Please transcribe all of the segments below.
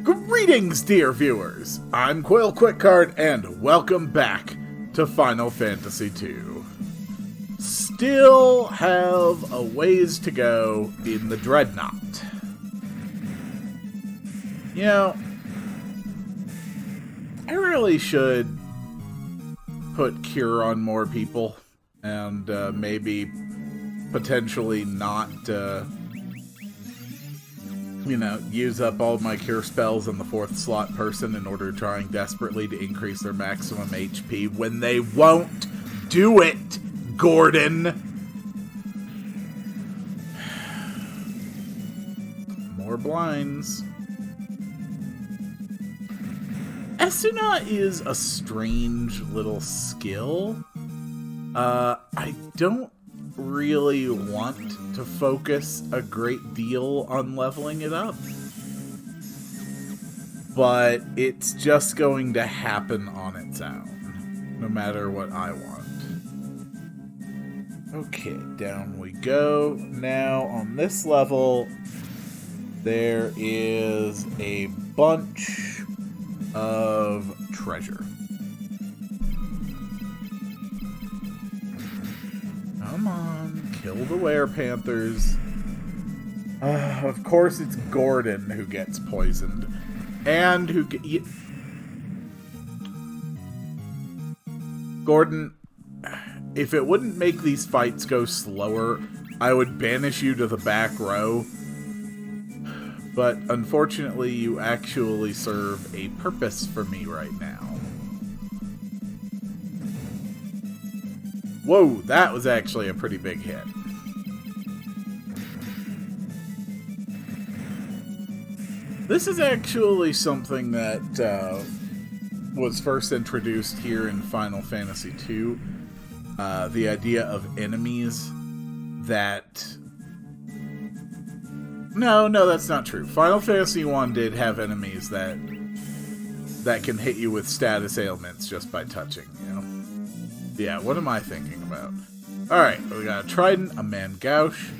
Greetings, dear viewers! I'm Quill Quickcard, and welcome back to Final Fantasy II. Still have a ways to go in the Dreadnought. You know, I really should put cure on more people, and maybe potentially not, use up all my cure spells on the 4th slot person in order trying desperately to increase their maximum HP when they won't do it, Gordon! More blinds. Esuna is a strange little skill. I don't really want to focus a great deal on leveling it up, but it's just going to happen on its own, no matter what I want. Okay, down we go. Now, on this level, there is a bunch of treasure. Come on, kill the were-panthers. Of course it's Gordon who gets poisoned. And who Gordon, if it wouldn't make these fights go slower, I would banish you to the back row. But unfortunately, you actually serve a purpose for me right now. Whoa, that was actually a pretty big hit. This is actually something that was first introduced here in Final Fantasy II. The idea of enemies that... No, that's not true. Final Fantasy I did have enemies that can hit you with status ailments just by touching, you know? Yeah, what am I thinking about? Alright, we got a Trident, a Mangouche,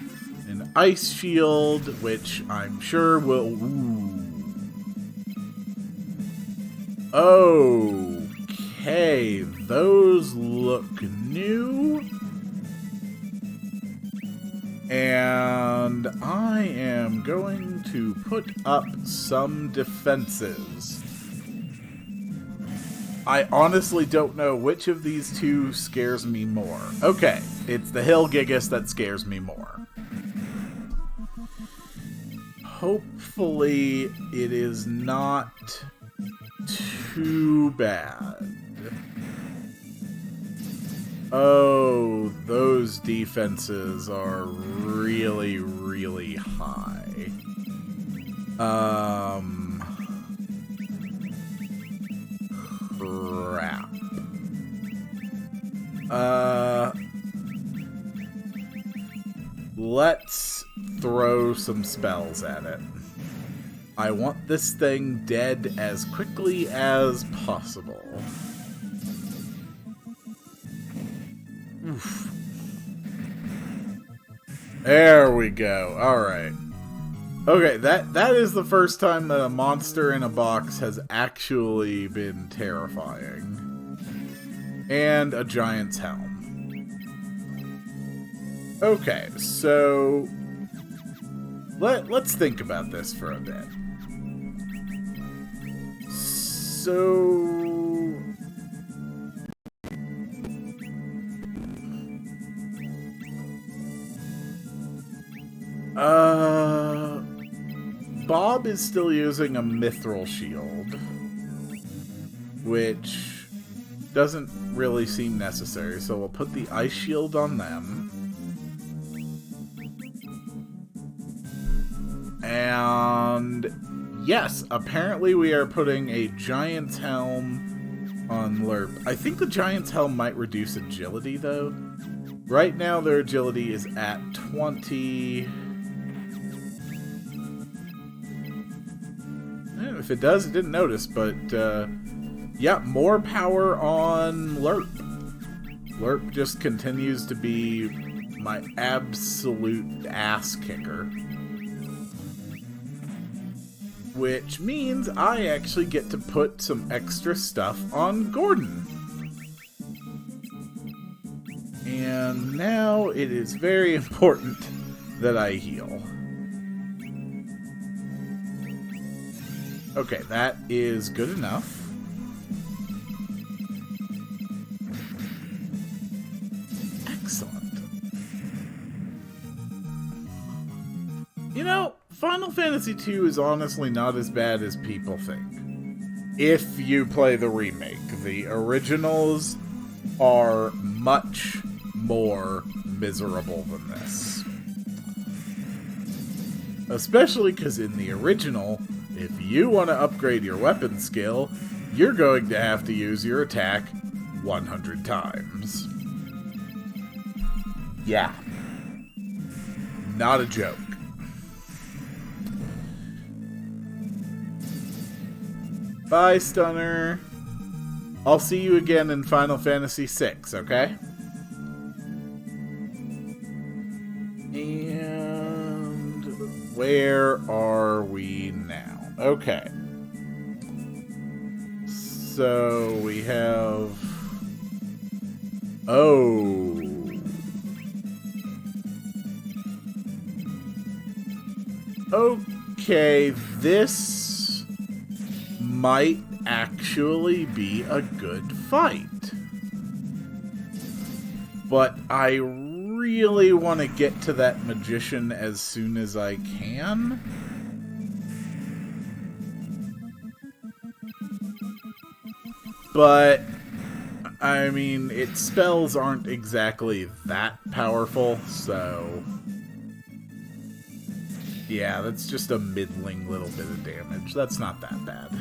an Ice Shield, which I'm sure will... Ooh. Okay, those look new. And I am going to put up some defenses. I honestly don't know which of these two scares me more. Okay, it's the Hill Gigas that scares me more. Hopefully it is not too bad. Oh, those defenses are really, really high. Crap. Let's throw some spells at it. I want this thing dead as quickly as possible. Oof. There we go. Alright. Okay, that is the first time that a monster in a box has actually been terrifying. And a giant's helm. Okay, so... Let's think about this for a bit. So... Bob is still using a mithril shield, which doesn't really seem necessary, so we'll put the ice shield on them. And yes, apparently we are putting a giant's helm on Lerp. I think the giant's helm might reduce agility, though. Right now their agility is at 20... If it does, I didn't notice, but, yeah, more power on Lerp. Lerp just continues to be my absolute ass kicker. which means I actually get to put some extra stuff on Gordon. And now it is very important that I heal. Okay, that is good enough. Excellent. You know, Final Fantasy II is honestly not as bad as people think. If you play the remake, the originals are much more miserable than this. Especially because in the original, if you want to upgrade your weapon skill, you're going to have to use your attack 100 times. Yeah. Not a joke. Bye, Stunner. I'll see you again in Final Fantasy VI, okay? And where are we now? Okay. So we have... Oh. Okay, this might actually be a good fight. But I really want to get to that magician as soon as I can. But, I mean, its spells aren't exactly that powerful, so... Yeah, that's just a middling little bit of damage. That's not that bad.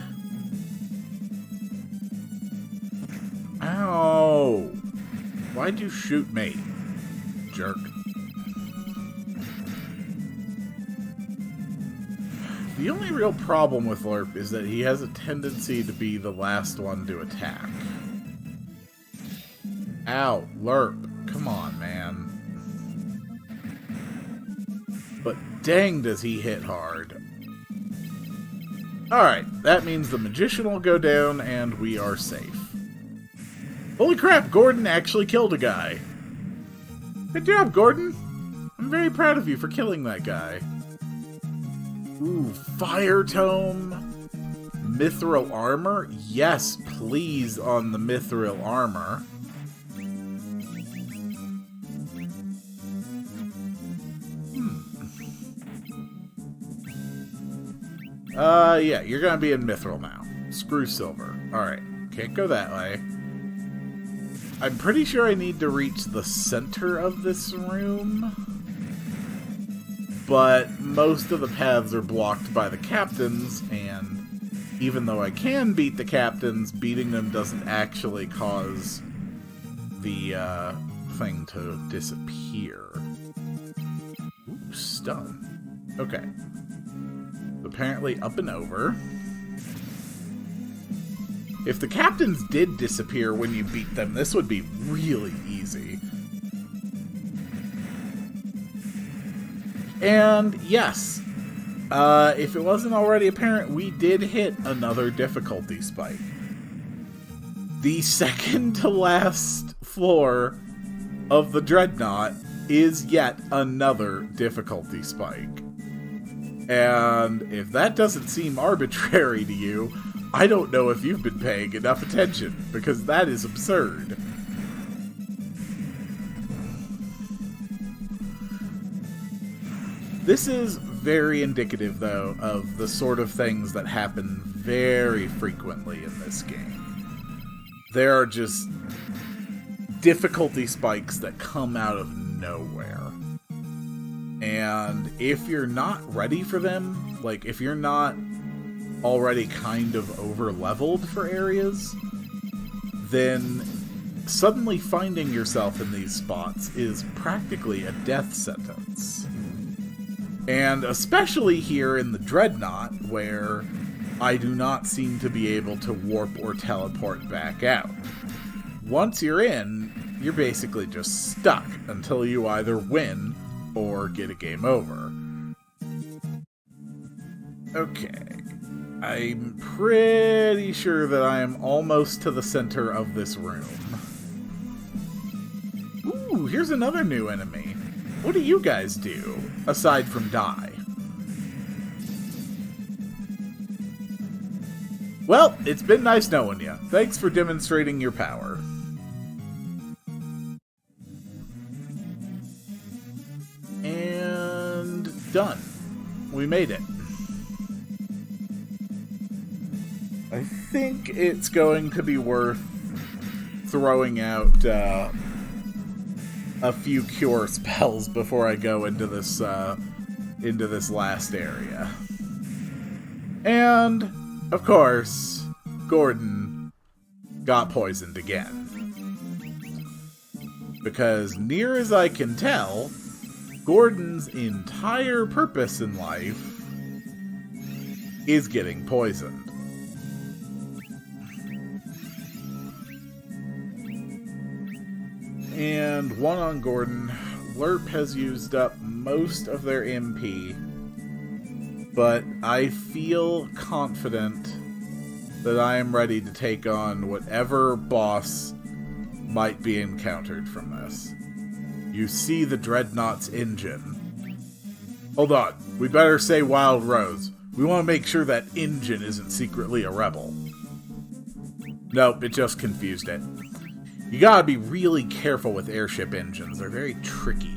Ow! Why'd you shoot me, jerk? The only real problem with Lerp is that he has a tendency to be the last one to attack. Ow, Lerp. Come on, man. But dang does he hit hard. Alright, that means the magician will go down and we are safe. Holy crap, Gordon actually killed a guy. Good job, Gordon. I'm very proud of you for killing that guy. Ooh, fire tome. Mithril armor? Yes, please on the mithril armor. Yeah, you're gonna be in mithril now. Screw silver. Alright, can't go that way. I'm pretty sure I need to reach the center of this room. But most of the paths are blocked by the captains, and even though I can beat the captains, beating them doesn't actually cause the thing to disappear. Ooh, stun. Okay. Apparently up and over. If the captains did disappear when you beat them, this would be really easy. And yes, if it wasn't already apparent, we did hit another difficulty spike. The second to last floor of the Dreadnought is yet another difficulty spike. And if that doesn't seem arbitrary to you, I don't know if you've been paying enough attention, because that is absurd. This is very indicative, though, of the sort of things that happen very frequently in this game. There are just difficulty spikes that come out of nowhere. And if you're not ready for them, like if you're not already kind of over-leveled for areas, then suddenly finding yourself in these spots is practically a death sentence. And especially here in the Dreadnought, where I do not seem to be able to warp or teleport back out. Once you're in, you're basically just stuck until you either win or get a game over. Okay. I'm pretty sure that I am almost to the center of this room. Ooh, here's another new enemy. What do you guys do, aside from die? Well, it's been nice knowing you. Thanks for demonstrating your power. And done. We made it. I think it's going to be worth throwing out a few cure spells before I go into this last area. And, of course, Gordon got poisoned again. Because, near as I can tell, Gordon's entire purpose in life is getting poisoned. And one on Gordon. Lerp has used up most of their MP, but I feel confident that I am ready to take on whatever boss might be encountered from this. You see the Dreadnought's engine. Hold on, we better say Wild Rose. We want to make sure that engine isn't secretly a rebel. Nope, it just confused it. You gotta be really careful with airship engines. They're very tricky.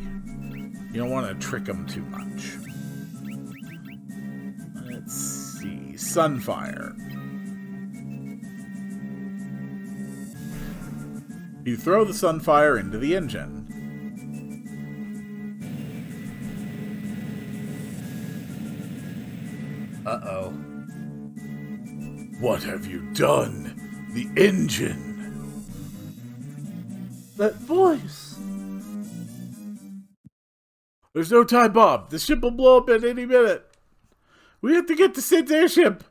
You don't want to trick them too much. Let's see. Sunfire. You throw the Sunfire into the engine. Uh-oh. What have you done? The engine! That voice! There's no time, Bob. The ship will blow up at any minute. We have to get to Sid's airship.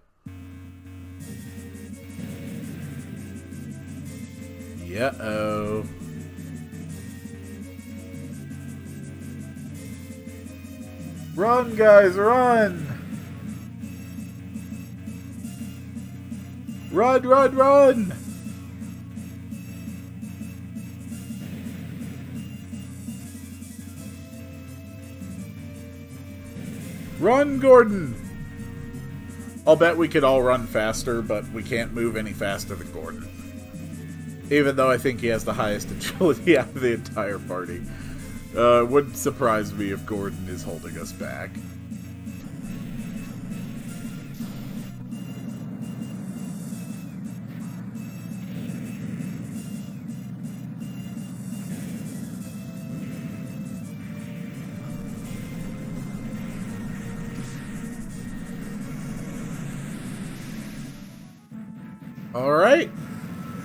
Uh-oh. Run, guys, run! Run, run, run! Run, Gordon! I'll bet we could all run faster, but we can't move any faster than Gordon. Even though I think he has the highest agility out of the entire party. It wouldn't surprise me if Gordon is holding us back. Alright,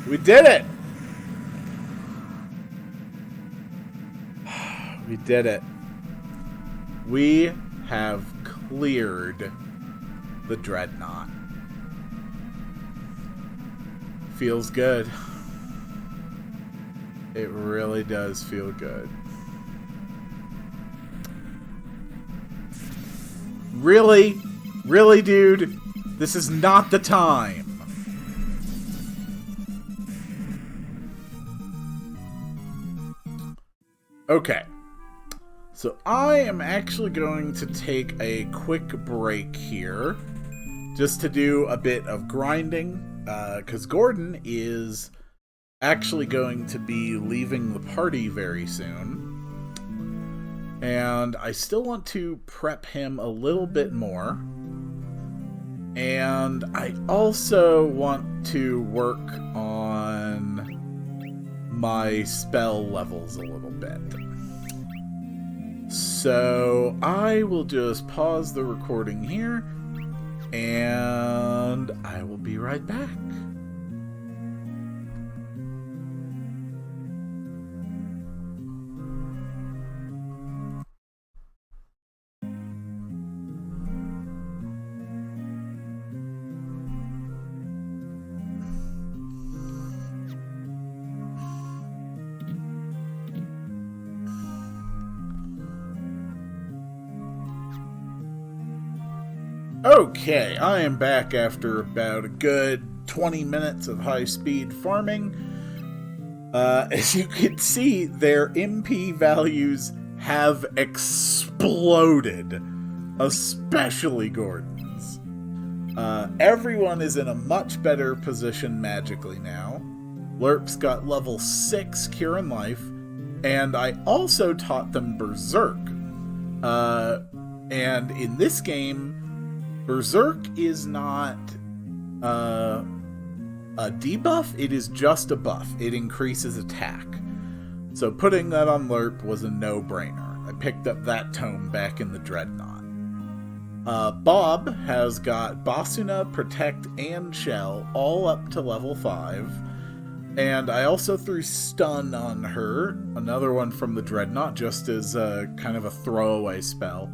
we did it! We did it. We have cleared the Dreadnought. Feels good. It really does feel good. Really? Really, dude? This is not the time. Okay, so I am actually going to take a quick break here, just to do a bit of grinding, because Gordon is actually going to be leaving the party very soon, and I still want to prep him a little bit more, and I also want to work on my spell levels a little bit. So I will just pause the recording here, and I will be right back. Okay, I am back after about a good 20 minutes of high-speed farming. As you can see, their MP values have exploded, especially Gordon's. Everyone is in a much better position magically now. Lerp's got level 6 Cure in Life, and I also taught them Berserk. And in this game, Berserk is not a debuff, it is just a buff. It increases attack. So putting that on Lerp was a no-brainer. I picked up that tome back in the Dreadnought. Bob has got Basuna, Protect, and Shell all up to level 5. And I also threw Stun on her, another one from the Dreadnought, just as kind of a throwaway spell.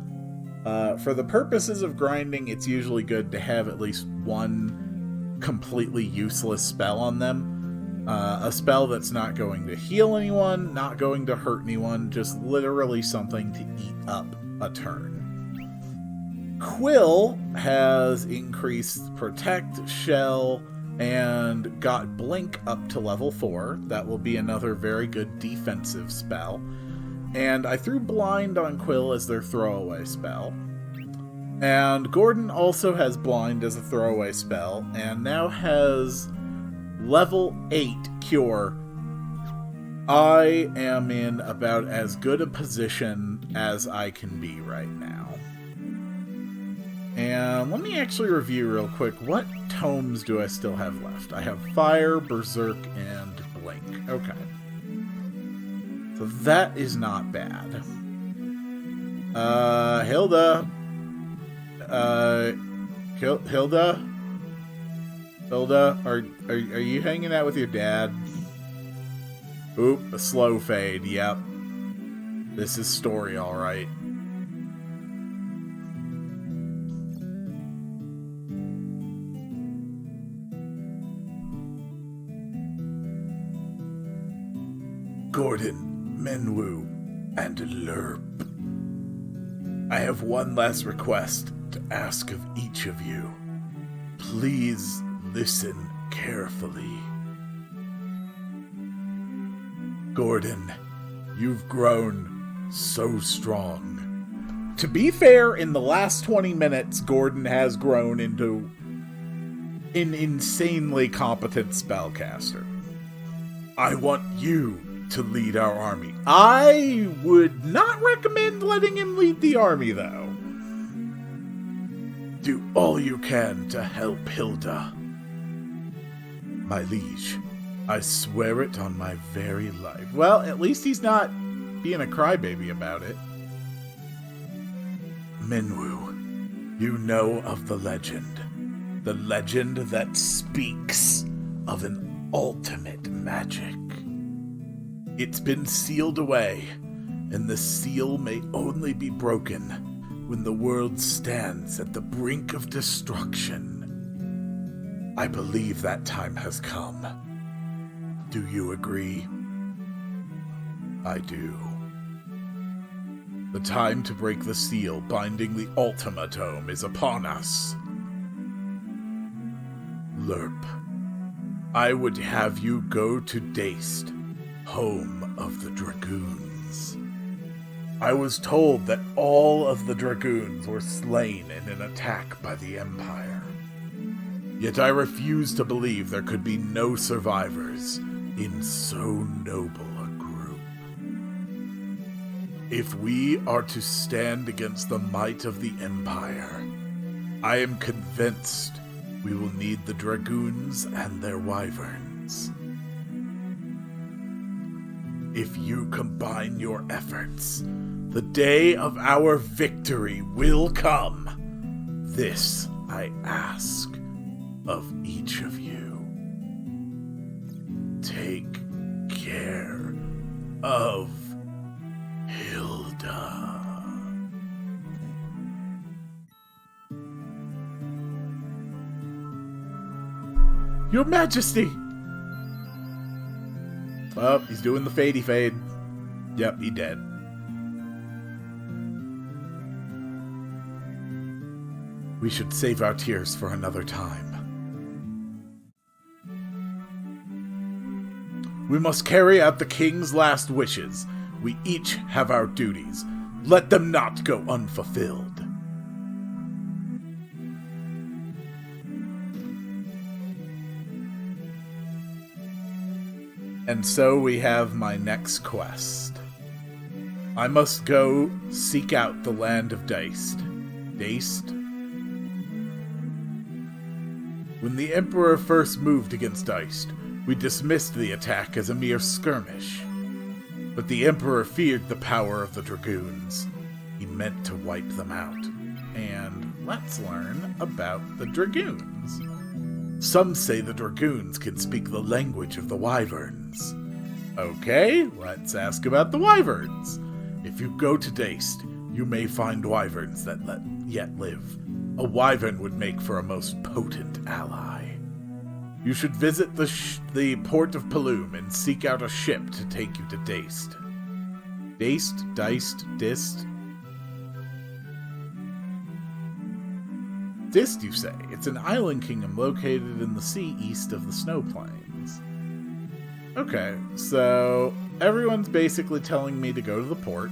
For the purposes of grinding, it's usually good to have at least one completely useless spell on them. A spell that's not going to heal anyone, not going to hurt anyone, just literally something to eat up a turn. Quill has increased Protect, Shell, and got Blink up to level 4. That will be another very good defensive spell. And I threw Blind on Quill as their throwaway spell. And Gordon also has Blind as a throwaway spell, and now has level 8 Cure. I am in about as good a position as I can be right now. And let me actually review real quick, what tomes do I still have left? I have Fire, Berserk, and Blink. Okay. So that is not bad. Hilda. Hilda, are you hanging out with your dad? Oop, a slow fade, yep. This is story, alright. Gordon, Menwu, and Lerp. I have one last request to ask of each of you. Please listen carefully. Gordon, you've grown so strong. To be fair, in the last 20 minutes, Gordon has grown into an insanely competent spellcaster. I want you to lead our army. I would not recommend letting him lead the army, though. Do all you can to help Hilda. My liege, I swear it on my very life. Well, at least he's not being a crybaby about it. Minwu, you know of the legend that speaks of an ultimate magic. It's been sealed away, and the seal may only be broken when the world stands at the brink of destruction. I believe that time has come. Do you agree? I do. The time to break the seal binding the Ultima Tome is upon us. Lerp, I would have you go to Daist, home of the Dragoons. I was told that all of the Dragoons were slain in an attack by the Empire. Yet I refuse to believe there could be no survivors in so noble a group. If we are to stand against the might of the Empire, I am convinced we will need the Dragoons and their wyverns. If you combine your efforts, the day of our victory will come. This I ask of each of you. Take care of Hilda. Your Majesty! Oh, he's doing the fadey fade. Yep, he dead. We should save our tears for another time. We must carry out the king's last wishes. We each have our duties. Let them not go unfulfilled. And so we have my next quest. I must go seek out the land of Deist. Deist? When the Emperor first moved against Deist, we dismissed the attack as a mere skirmish. But the Emperor feared the power of the Dragoons. He meant to wipe them out. And let's learn about the Dragoons. Some say the Dragoons can speak the language of the Wyverns. Okay, let's ask about the Wyverns. If you go to Deist, you may find Wyverns that yet live. A Wyvern would make for a most potent ally. You should visit the port of Paloom and seek out a ship to take you to Deist. Deist? Deist? Dist? Dist, you say? It's an island kingdom located in the sea east of the Snow Plains. Okay, so everyone's basically telling me to go to the port.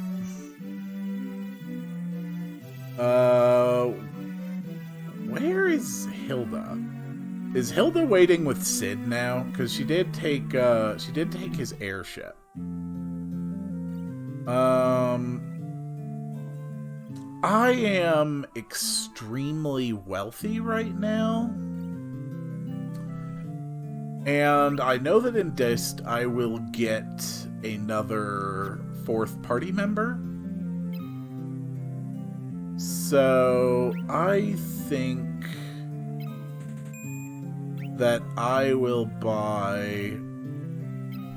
Where is Hilda? Is Hilda waiting with Sid now? Because she did take his airship. I am extremely wealthy right now. And I know that in Dist I will get another 4th party member. So I think that I will buy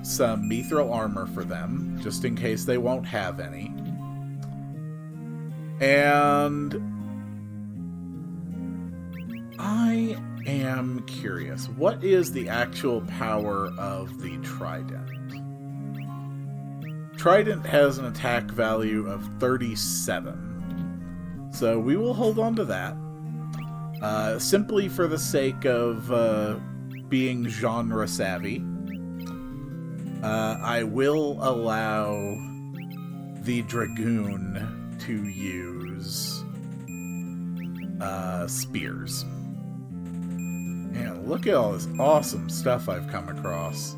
some mithril armor for them, just in case they won't have any. And I am curious, what is the actual power of the Trident? Trident has an attack value of 37. So we will hold on to that. Simply for the sake of being genre savvy. I will allow the Dragoon to use spears. And look at all this awesome stuff I've come across.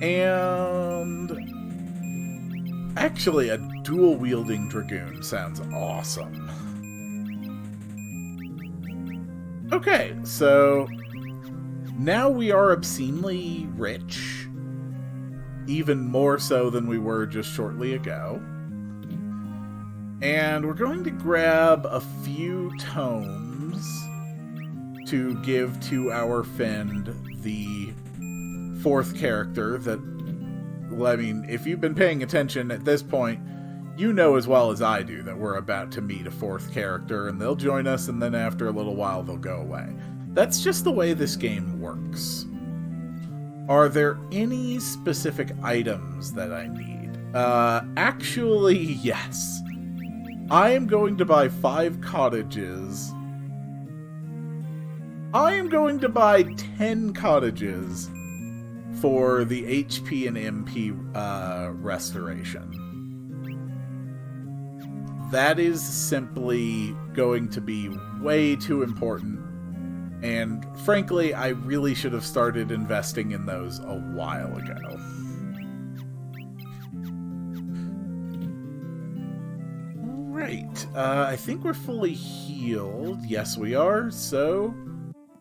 And actually, a dual-wielding Dragoon sounds awesome. Okay, so now we are obscenely rich. Even more so than we were just shortly ago. And we're going to grab a few tomes to give to our friend, the 4th character that, well, I mean, if you've been paying attention at this point, you know as well as I do that we're about to meet a 4th character, and they'll join us, and then after a little while they'll go away. That's just the way this game works. Are there any specific items that I need? Actually, yes. I am going to buy 5 cottages. I am going to buy 10 cottages for the HP and MP restoration. That is simply going to be way too important. And frankly, I really should have started investing in those a while ago. Right, I think we're fully healed. Yes, we are. So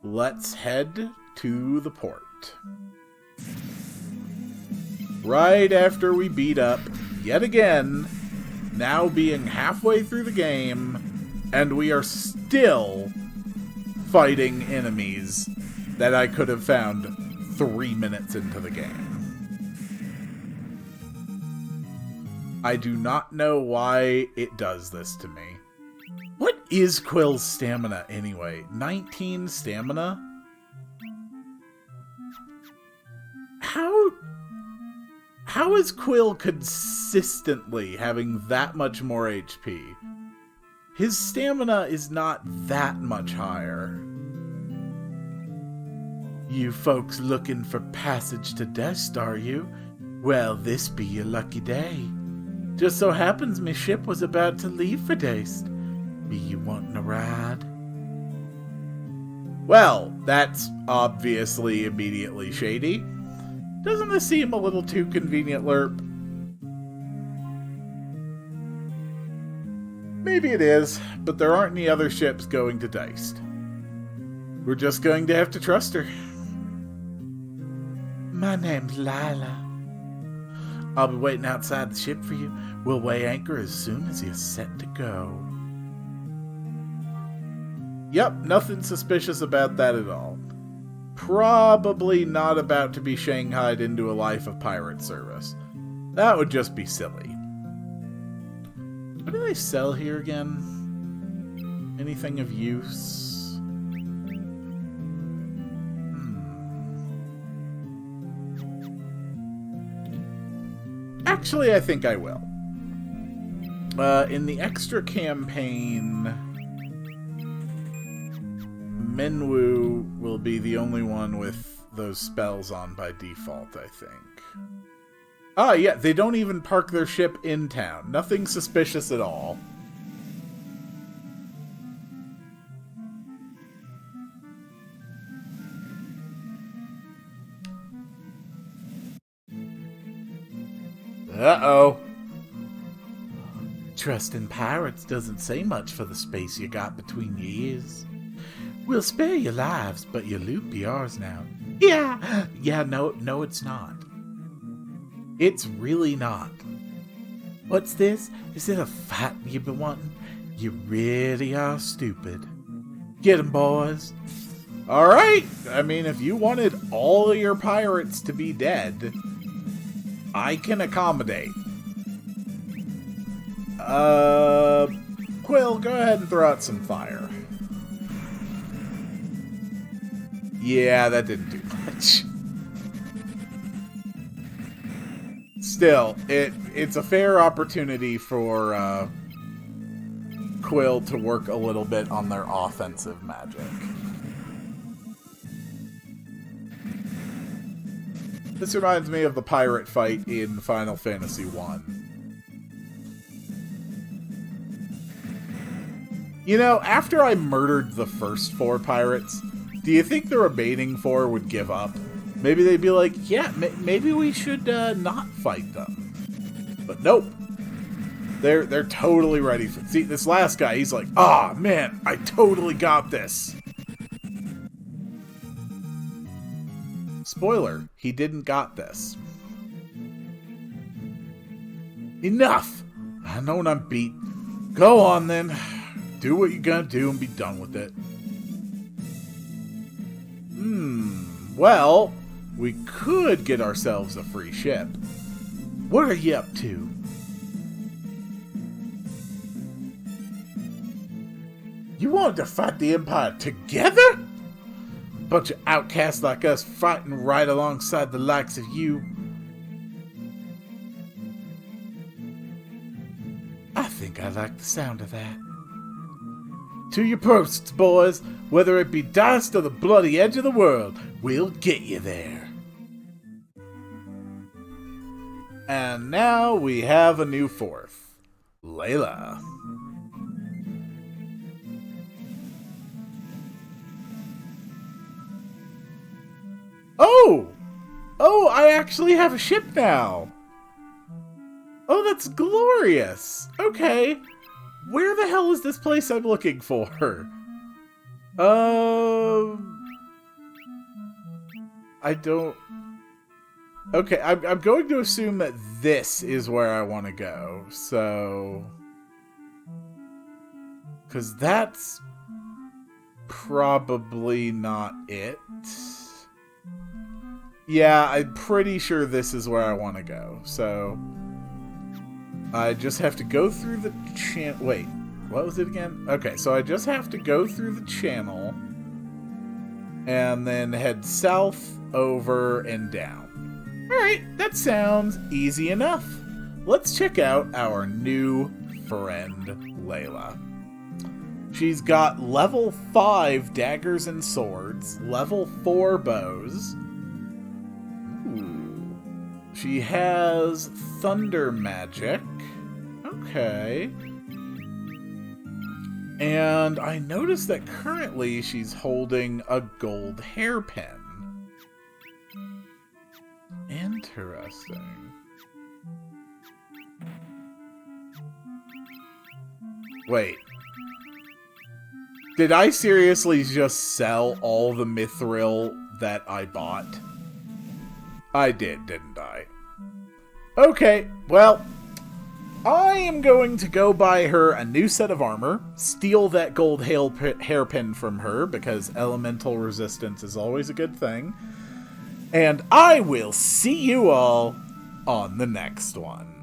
let's head to the port. Right after we beat up, yet again, now being halfway through the game, and we are still fighting enemies that I could have found 3 minutes into the game. I do not know why it does this to me. What is Quill's stamina anyway? 19 stamina? How is Quill consistently having that much more HP? His stamina is not that much higher. You folks looking for passage to dust, are you? Well, this be your lucky day. Just so happens me ship was about to leave for Dast. Be you wanting a ride? Well, that's obviously immediately shady. Doesn't this seem a little too convenient, Lerp? Maybe it is, but there aren't any other ships going to Dast. We're just going to have to trust her. My name's Lila. I'll be waiting outside the ship for you. We'll weigh anchor as soon as you're set to go. Yep, nothing suspicious about that at all. Probably not about to be shanghaied into a life of pirate service. That would just be silly. What do they sell here again? Anything of use? Actually, I think I will. In the extra campaign, Menwu will be the only one with those spells on by default, I think. Ah, yeah, they don't even park their ship in town. Nothing suspicious at all. Uh-oh. Trusting pirates doesn't say much for the space you got between your ears. We'll spare your lives, but your loot be ours now. Yeah, no, it's not. It's really not. What's this? Is it a fight you've been wanting? You really are stupid. Get 'em, boys. Alright, I mean, if you wanted all of your pirates to be dead, I can accommodate. Quill, go ahead and throw out some fire. Yeah, that didn't do much. Still, it's a fair opportunity for Quill to work a little bit on their offensive magic. This reminds me of the pirate fight in Final Fantasy I. You know, after I murdered the first 4 pirates, do you think the remaining 4 would give up? Maybe they'd be like, yeah, maybe we should not fight them. But nope. They're totally ready for it. See, this last guy, he's like, ah, man, I totally got this. Spoiler, he didn't got this. Enough! I know when I'm beat. Go on then. Do what you're gonna do and be done with it. Well, we could get ourselves a free ship. What are you up to? You wanted to fight the Empire together? Bunch of outcasts like us fighting right alongside the likes of you. I think I like the sound of that. To your posts, boys. Whether it be Dast or the bloody edge of the world, we'll get you there. And now we have a new 4th. Layla. Oh, I actually have a ship now. Oh, that's glorious. Okay. Where the hell is this place I'm looking for? I don't... Okay, I'm going to assume that this is where I want to go, so... Because that's probably not it. Yeah, I'm pretty sure this is where I want to go, so... I just have to go through the channel... Wait, what was it again? Okay, so I just have to go through the channel and then head south, over, and down. Alright, that sounds easy enough. Let's check out our new friend, Layla. She's got level 5 daggers and swords, level 4 bows. Ooh. She has thunder magic. Okay. And I noticed that currently she's holding a gold hairpin. Interesting. Wait. Did I seriously just sell all the mithril that I bought? I did, didn't I? Okay, well, I am going to go buy her a new set of armor, steal that gold hairpin from her, because elemental resistance is always a good thing, and I will see you all on the next one.